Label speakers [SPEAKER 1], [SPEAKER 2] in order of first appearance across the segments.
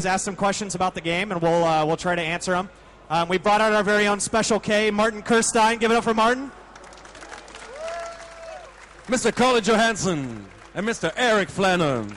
[SPEAKER 1] ask some questions about the game, and we'll try to answer them. We brought out our very own Special K, Martin Kirstein. Give it up for Martin.
[SPEAKER 2] Mr. Colin Johanson and Mr. Eric Flannum.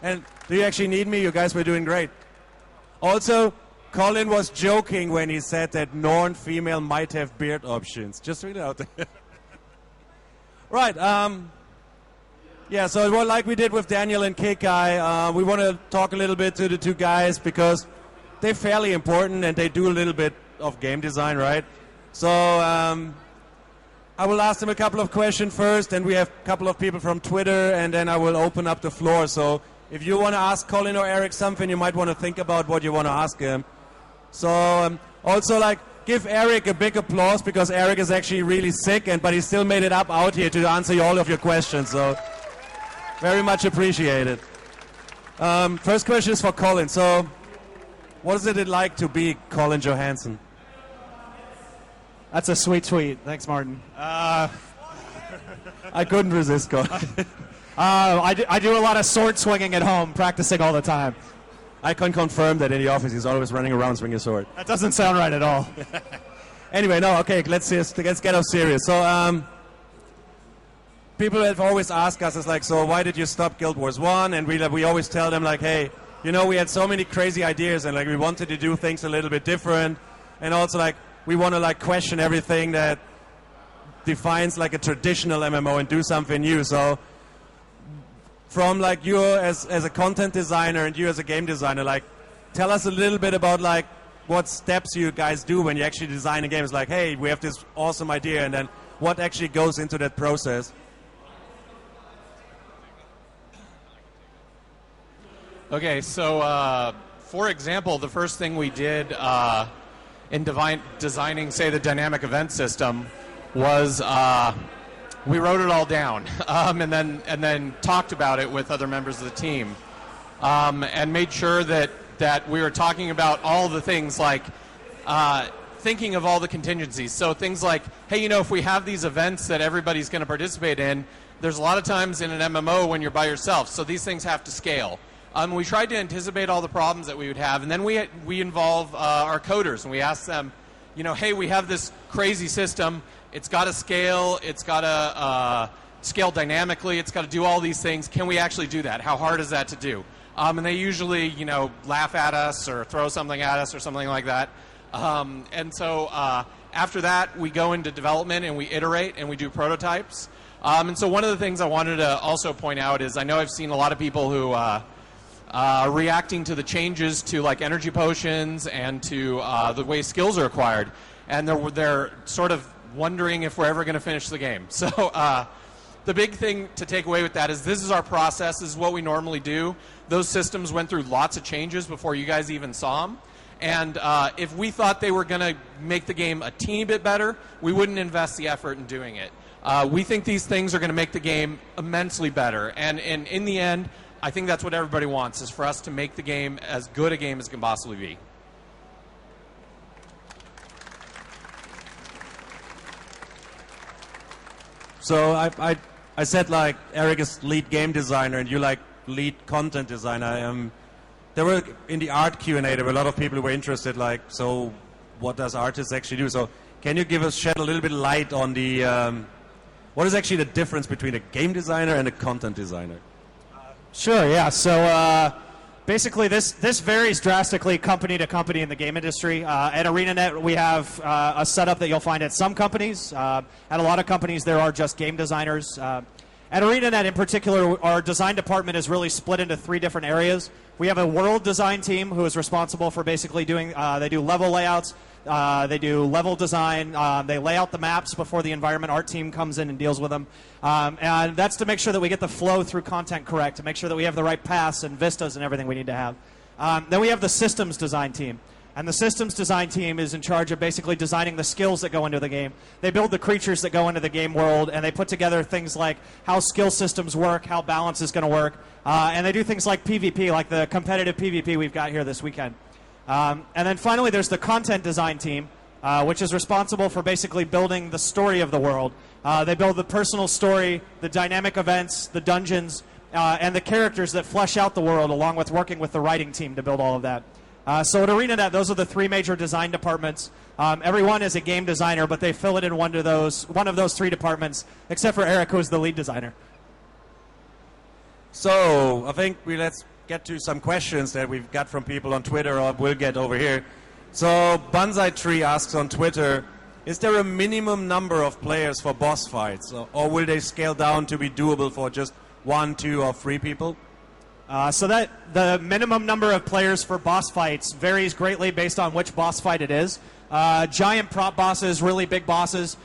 [SPEAKER 2] And do you actually need me? You guys were doing great. Also, Colin was joking when he said that non-female might have beard options. Just read it out there. Right. Yeah, so like we did with Daniel and Kekai, we want to talk a little bit to the two guys because they're fairly important and they do a little bit of game design, right? So I will ask them a couple of questions first, and we have a couple of people from Twitter, and then I will open up the floor. So if you want to ask Colin or Eric something, you might want to think about what you want to ask him. So also, like, give Eric a big applause because Eric is actually really sick, but he still made it up out here to answer all of your questions. So very much appreciated. First question is for Colin. So what is it like to be Colin Johanson?
[SPEAKER 1] That's a sweet tweet. Thanks, Martin.
[SPEAKER 2] I couldn't resist, Colin.
[SPEAKER 1] I do a lot of sword swinging at home, practicing all the time.
[SPEAKER 2] I can confirm that in the office he's always running around swinging a sword.
[SPEAKER 1] That doesn't sound right at all.
[SPEAKER 2] Anyway, no, okay, let's get off serious. So, people have always asked us, it's like, so why did you stop Guild Wars 1? And we always tell them, like, hey, you know, we had so many crazy ideas, and like we wanted to do things a little bit different, and also like we want to like question everything that defines like a traditional MMO and do something new. So from like you as a content designer and you as a game designer, like tell us a little bit about like what steps you guys do when you actually design a game. It's like, hey, we have this awesome idea, and then what actually goes into that process.
[SPEAKER 3] Okay, so for example, the first thing we did in designing, say, the dynamic event system was we wrote it all down and then talked about it with other members of the team and made sure that we were talking about all the things like thinking of all the contingencies. So things like, hey, you know, if we have these events that everybody's going to participate in, there's a lot of times in an MMO when you're by yourself, so these things have to scale. We tried to anticipate all the problems that we would have, and then we involve our coders, and we ask them, you know, hey, we have this crazy system. It's got to scale. It's got to scale dynamically. It's got to do all these things. Can we actually do that? How hard is that to do? And they usually, you know, laugh at us or throw something at us or something like that. And so after that, we go into development and we iterate and we do prototypes. And so one of the things I wanted to also point out is I know I've seen a lot of people who reacting to the changes to like energy potions and to the way skills are acquired, and they're sort of wondering if we're ever going to finish the game. So the big thing to take away with that is this is our process. This is what we normally do. Those systems went through lots of changes before you guys even saw them. And if we thought they were going to make the game a teeny bit better, we wouldn't invest the effort in doing it. We think these things are going to make the game immensely better. And in the end, I think that's what everybody wants, is for us to make the game as good a game as it can possibly be.
[SPEAKER 2] So I said like Eric is lead game designer and you like lead content designer. There were in the art Q&A there were a lot of people who were interested, like, so what does artists actually do? So can you shed a little bit of light on the what is actually the difference between a game designer and a content designer?
[SPEAKER 1] Sure, yeah. So basically this varies drastically company to company in the game industry. At ArenaNet, we have a setup that you'll find at some companies. At a lot of companies, there are just game designers. At ArenaNet in particular, our design department is really split into 3 different areas. We have a world design team who is responsible for basically doing, they do level layouts, they do level design, they lay out the maps before the environment art team comes in and deals with them. And that's to make sure that we get the flow through content correct, to make sure that we have the right paths and vistas and everything we need to have. Then we have the systems design team. And the systems design team is in charge of basically designing the skills that go into the game. They build the creatures that go into the game world, and they put together things like how skill systems work, how balance is going to work. And they do things like PvP, like the competitive PvP we've got here this weekend. And then finally, there's the content design team, which is responsible for basically building the story of the world. They build the personal story, the dynamic events, the dungeons, and the characters that flesh out the world, along with working with the writing team to build all of that. So at ArenaNet, those are the three major design departments. Everyone is a game designer, but they fill it in one of those three departments, except for Eric, who is the lead designer.
[SPEAKER 2] So I think let's get to some questions that we've got from people on Twitter, or we'll get over here. So Bonsai Tree asks on Twitter, is there a minimum number of players for boss fights, or will they scale down to be doable for just 1, 2, or 3 people?
[SPEAKER 1] So that the minimum number of players for boss fights varies greatly based on which boss fight it is. Giant prop bosses, really big bosses,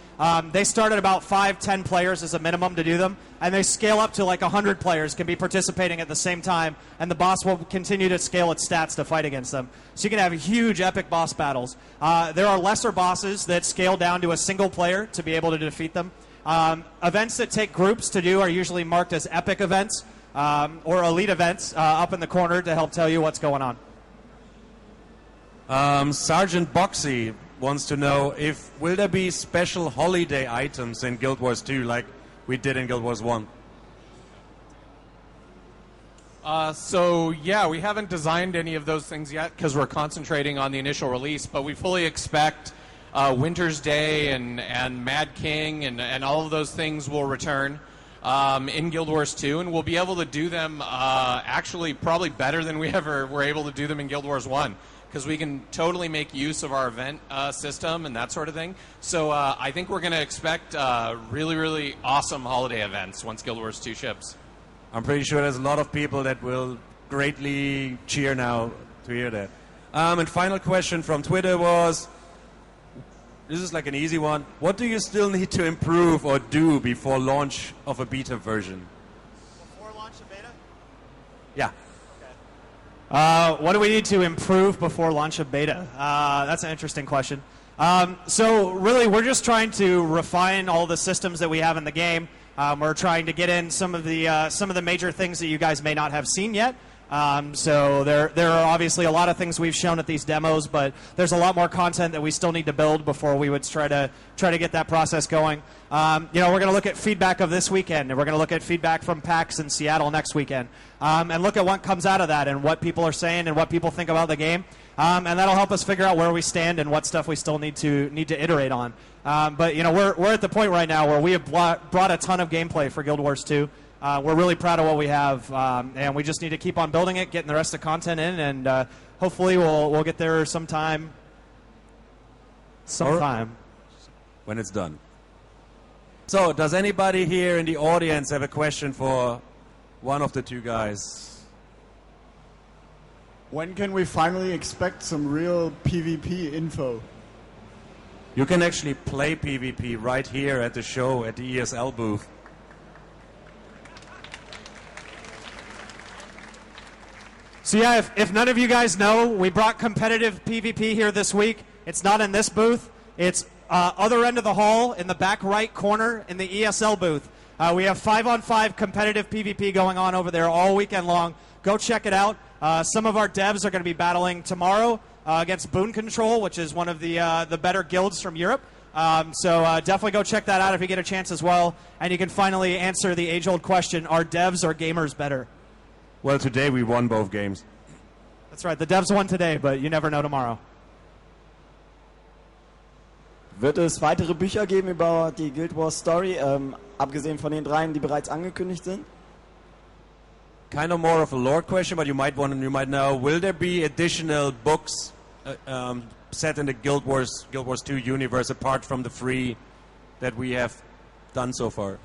[SPEAKER 1] they start at about 5-10 players as a minimum to do them, and they scale up to like 100 players can be participating at the same time, and the boss will continue to scale its stats to fight against them. So you can have huge epic boss battles. There are lesser bosses that scale down to a single player to be able to defeat them. Events that take groups to do are usually marked as epic events, or elite events up in the corner to help tell you what's going on.
[SPEAKER 2] Sergeant Boxy wants to know will there be special holiday items in Guild Wars 2 like we did in Guild Wars 1?
[SPEAKER 3] So yeah, we haven't designed any of those things yet because we're concentrating on the initial release, but we fully expect Winter's Day and Mad King and all of those things will return in Guild Wars 2, and we'll be able to do them actually probably better than we ever were able to do them in Guild Wars 1, because we can totally make use of our event system and that sort of thing. So I think we're going to expect really, really awesome holiday events once Guild Wars 2 ships.
[SPEAKER 2] I'm pretty sure there's a lot of people that will greatly cheer now to hear that. And final question from Twitter was, this is like an easy one, what do you still need to improve or do before launch of a beta version?
[SPEAKER 1] Before launch of beta?
[SPEAKER 2] Yeah.
[SPEAKER 1] What do we need to improve before launch of beta? That's an interesting question. So really, we're just trying to refine all the systems that we have in the game. We're trying to get in some of the major things that you guys may not have seen yet. So there are obviously a lot of things we've shown at these demos, but there's a lot more content that we still need to build before we would try to get that process going. We're going to look at feedback of this weekend, and we're going to look at feedback from PAX in Seattle next weekend, and look at what comes out of that and what people are saying and what people think about the game, and that'll help us figure out where we stand and what stuff we still need to iterate on. But we're at the point right now where we have brought a ton of gameplay for Guild Wars 2. We're really proud of what we have, and we just need to keep on building it, getting the rest of the content in, and hopefully we'll get there sometime.
[SPEAKER 2] When it's done. So, does anybody here in the audience have a question for one of the two guys?
[SPEAKER 4] When can we finally expect some real PvP info?
[SPEAKER 2] You can actually play PvP right here at the show at the ESL booth.
[SPEAKER 1] So yeah, if none of you guys know, we brought competitive PvP here this week. It's not in this booth. It's other end of the hall in the back right corner in the ESL booth. We have 5-on-5 competitive PvP going on over there all weekend long. Go check it out. Some of our devs are going to be battling tomorrow against Boon Control, which is one of the better guilds from Europe. So definitely go check that out if you get a chance as well. And you can finally answer the age-old question, are devs or gamers better?
[SPEAKER 2] Well, today we won both games.
[SPEAKER 1] That's right. The devs won today, but you never know tomorrow.
[SPEAKER 5] Wird es weitere Bücher geben über die Guild Wars Story, abgesehen von den dreien, die bereits angekündigt sind?
[SPEAKER 2] Kind of more of a lore question, but you might know. Will there be additional books set in the Guild Wars 2 universe apart from the 3 that we have done so far?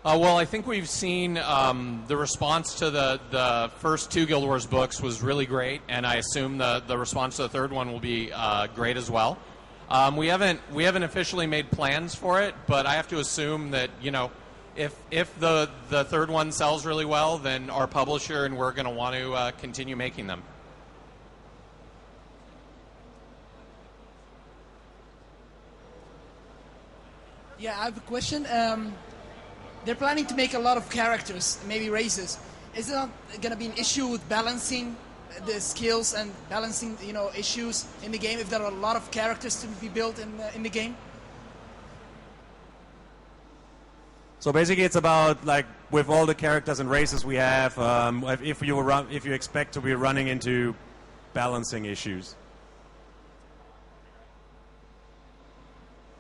[SPEAKER 3] Well, I think we've seen the response to the first 2 Guild Wars books was really great, and I assume the response to the third one will be great as well. We haven't officially made plans for it, but I have to assume that if the third one sells really well, then our publisher and we're going to want to continue making them.
[SPEAKER 6] Yeah, I have a question. They're planning to make a lot of characters, maybe races. Is it not going to be an issue with balancing the skills and balancing, issues in the game if there are a lot of characters to be built in the game?
[SPEAKER 2] So basically it's about like with all the characters and races we have, if you expect to be running into balancing issues.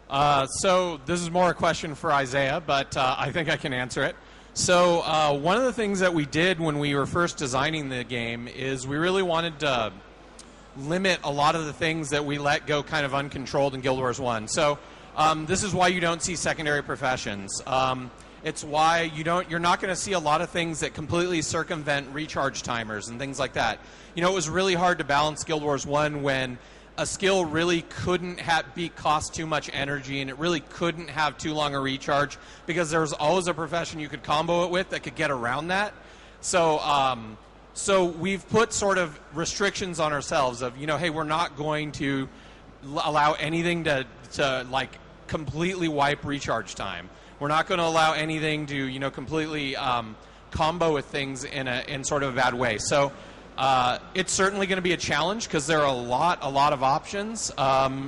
[SPEAKER 3] So this is more a question for Isaiah, but I think I can answer it. So one of the things that we did when we were first designing the game is we really wanted to limit a lot of the things that we let go kind of uncontrolled in Guild Wars 1. So this is why you don't see secondary professions. It's why you're not going to see a lot of things that completely circumvent recharge timers and things like that. You know, it was really hard to balance Guild Wars 1 when a skill really couldn't cost too much energy, and it really couldn't have too long a recharge, because there was always a profession you could combo it with that could get around that. So so we've put sort of restrictions on ourselves of, you know, hey, we're not going to allow anything to like completely wipe recharge time. We're not going to allow anything to, you know, completely combo with things in sort of a bad way. So it's certainly going to be a challenge because there are a lot of options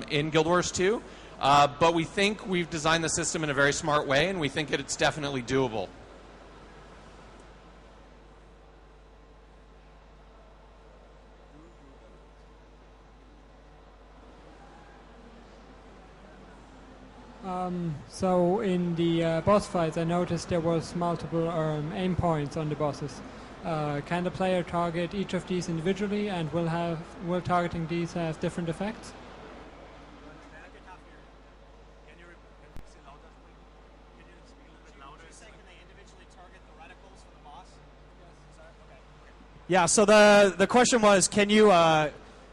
[SPEAKER 3] in Guild Wars 2, but we think we've designed the system in a very smart way, and we think that it's definitely doable.
[SPEAKER 7] So in the boss fights, I noticed there was multiple aim points on the bosses. Can the player target each of these individually, and will targeting these have different effects?
[SPEAKER 1] Yeah, so the question was, can you,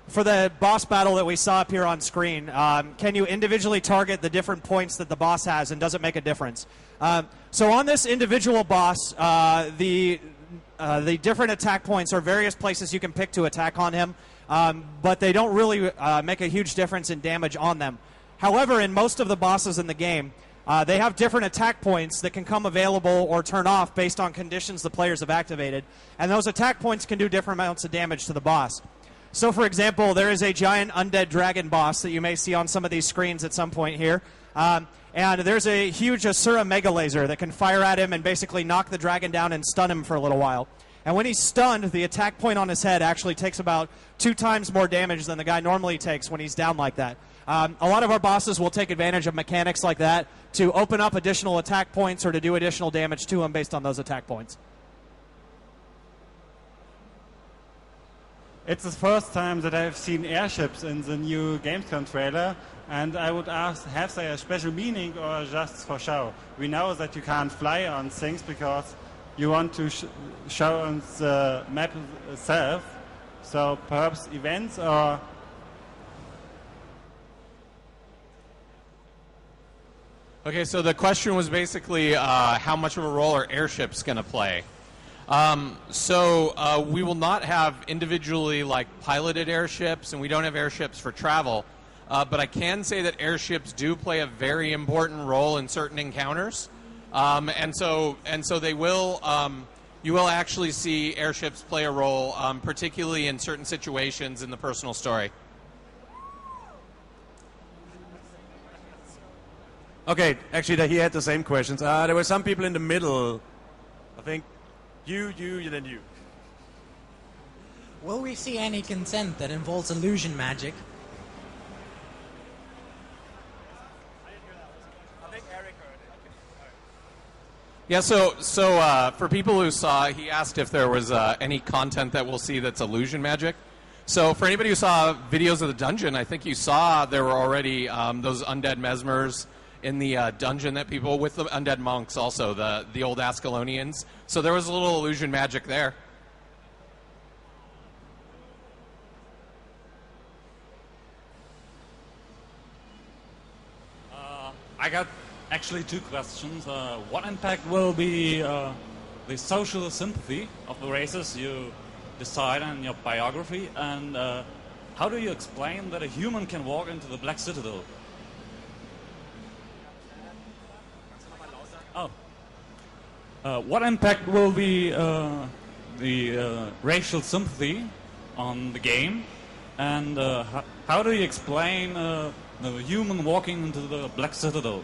[SPEAKER 1] for the boss battle that we saw up here on screen, can you individually target the different points that the boss has, and does it make a difference? So on this individual boss, the different attack points are various places you can pick to attack on him, but they don't really make a huge difference in damage on them. However, in most of the bosses in the game, they have different attack points that can come available or turn off based on conditions the players have activated, and those attack points can do different amounts of damage to the boss. So, for example, there is a giant undead dragon boss that you may see on some of these screens at some point here. And there's a huge Asura Mega Laser that can fire at him and basically knock the dragon down and stun him for a little while. And when he's stunned, the attack point on his head actually takes about 2 times more damage than the guy normally takes when he's down like that. A lot of our bosses will take advantage of mechanics like that to open up additional attack points or to do additional damage to him based on those attack points.
[SPEAKER 8] It's the first time that I've seen airships in the new GamesCom trailer, and I would ask, have they a special meaning or just for show? We know that you can't fly on things because you want to show on the map itself, so perhaps events or...
[SPEAKER 3] Okay, so the question was basically how much of a role are airships going to play? So we will not have individually like piloted airships, and we don't have airships for travel. But I can say that airships do play a very important role in certain encounters, and so they will. You will actually see airships play a role, particularly in certain situations in the personal story.
[SPEAKER 2] Okay, actually, he had the same questions. There were some people in the middle. I think you, and then you.
[SPEAKER 9] Will we see any consent that involves illusion magic?
[SPEAKER 3] Yeah, so for people who saw, he asked if there was any content that we'll see that's illusion magic. So for anybody who saw videos of the dungeon, I think you saw there were already those undead mesmers in the dungeon that people, with the undead monks also, the old Ascalonians. So there was a little illusion magic there.
[SPEAKER 10] I got actually 2 questions. What impact will be the social sympathy of the races you decide in your biography, and how do you explain that a human can walk into the Black Citadel? What impact will be the racial sympathy on the game, and how do you explain the human walking into the Black Citadel?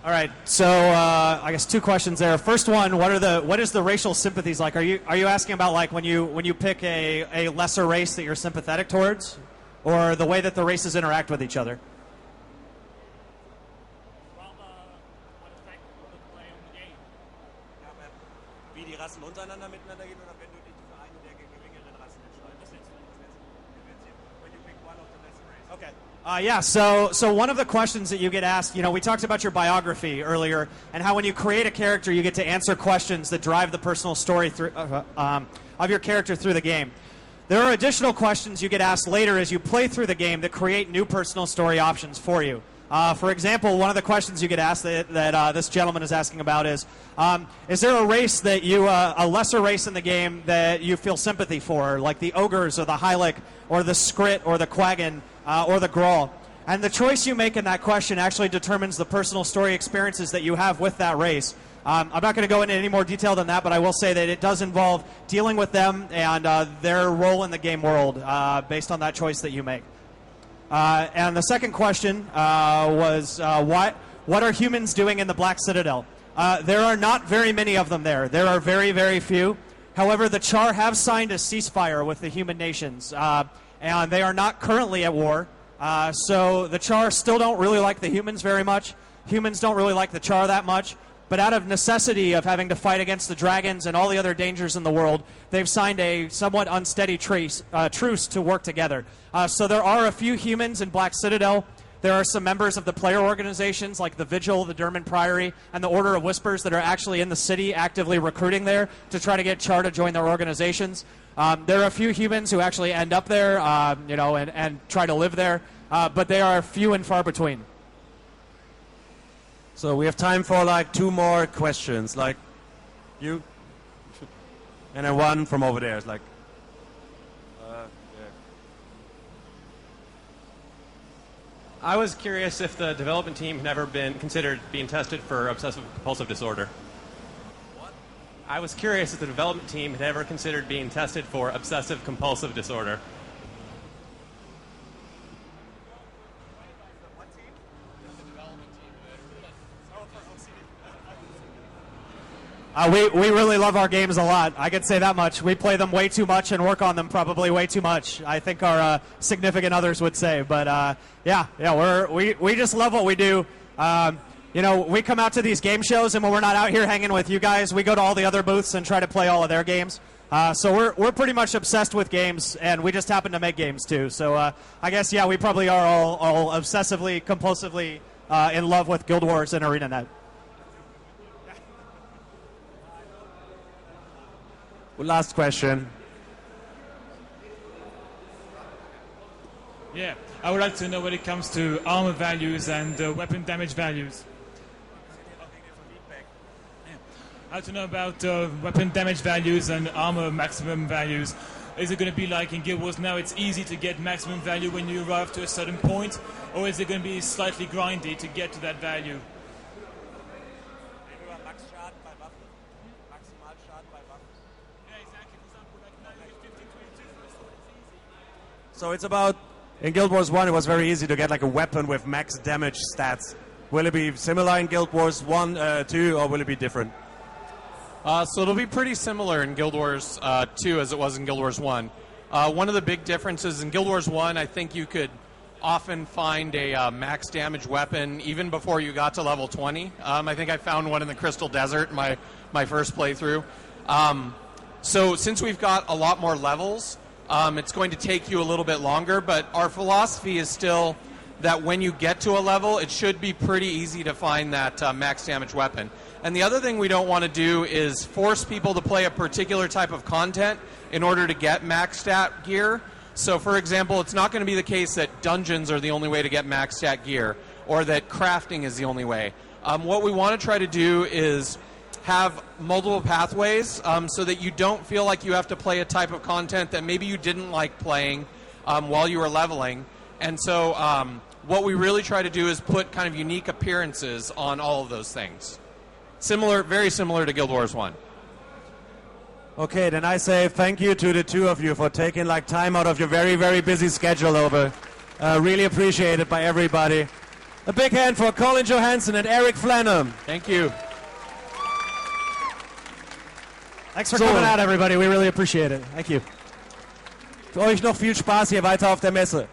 [SPEAKER 1] All right, so I guess two questions there. First one, what is the racial sympathies like? Are you asking about like when you pick a lesser race that you're sympathetic towards, or the way that the races interact with each other?
[SPEAKER 2] Wie die Rassen untereinander miteinander gehen oder wenn du dich für eine der geringeren Rassen entscheidest? When you pick one of the lesser races.
[SPEAKER 1] Okay. Yeah, so one of the questions that you get asked, we talked about your biography earlier, and how when you create a character, you get to answer questions that drive the personal story of your character through the game. There are additional questions you get asked later as you play through the game that create new personal story options for you. For example, one of the questions you get asked that this gentleman is asking about is there a race that a lesser race in the game that you feel sympathy for, like the ogres or the Hylic or the Skrit or the Quaggin or the Grawl? And the choice you make in that question actually determines the personal story experiences that you have with that race. I'm not going to go into any more detail than that, but I will say that it does involve dealing with them and their role in the game world based on that choice that you make. And the second question was, what are humans doing in the Black Citadel? There are not very many of them there. There are very, very few. However, the Char have signed a ceasefire with the human nations, and they are not currently at war. So the Char still don't really like the humans very much. Humans don't really like the Char that much. But out of necessity of having to fight against the dragons and all the other dangers in the world, they've signed a somewhat unsteady truce to work together. So there are a few humans in Black Citadel. There are some members of the player organizations like the Vigil, the Derman Priory, and the Order of Whispers that are actually in the city actively recruiting there to try to get Char to join their organizations. There are a few humans who actually end up there, and try to live there, but they are few and far between.
[SPEAKER 2] So we have time for like two more questions, like you, and then one from over there. It's like,
[SPEAKER 11] I was curious if the development team had ever been considered being tested for obsessive compulsive disorder. What? I was curious if the development team had ever considered being tested for obsessive compulsive disorder.
[SPEAKER 1] We really love our games a lot. I could say that much. We play them way too much and work on them probably way too much. I think our significant others would say. But we just love what we do. We come out to these game shows, and when we're not out here hanging with you guys, we go to all the other booths and try to play all of their games. So we're pretty much obsessed with games, and we just happen to make games too. So I guess we probably are all obsessively, compulsively in love with Guild Wars and ArenaNet.
[SPEAKER 2] last question.
[SPEAKER 12] Yeah, I would like to know when it comes to armor values and weapon damage values. I'd like to know about weapon damage values and armor maximum values. Is it going to be like in Guild Wars now it's easy to get maximum value when you arrive to a certain point? Or is it going to be slightly grindy to get to that value?
[SPEAKER 2] So it's about, in Guild Wars 1 it was very easy to get like a weapon with max damage stats. Will it be similar in Guild Wars 1, 2, or will it be different?
[SPEAKER 3] So it'll be pretty similar in Guild Wars 2 as it was in Guild Wars 1. One of the big differences in Guild Wars 1, I think you could often find a max damage weapon even before you got to level 20. I think I found one in the Crystal Desert in my first playthrough. So since we've got a lot more levels, it's going to take you a little bit longer, but our philosophy is still that when you get to a level, it should be pretty easy to find that max damage weapon. And the other thing we don't want to do is force people to play a particular type of content in order to get max stat gear. So, for example, it's not going to be the case that dungeons are the only way to get max stat gear, or that crafting is the only way. What we want to try to do is have multiple pathways so that you don't feel like you have to play a type of content that maybe you didn't like playing while you were leveling. And so what we really try to do is put kind of unique appearances on all of those things. Very similar to Guild Wars 1.
[SPEAKER 2] Okay, then I say thank you to the two of you for taking time out of your very, very busy schedule over. Really appreciated by everybody. A big hand for Colin Johanson and Eric Flannum.
[SPEAKER 3] Thank you.
[SPEAKER 1] Thanks for coming out, everybody. We really appreciate it. Thank you.
[SPEAKER 2] Für euch noch viel Spaß hier weiter auf der Messe.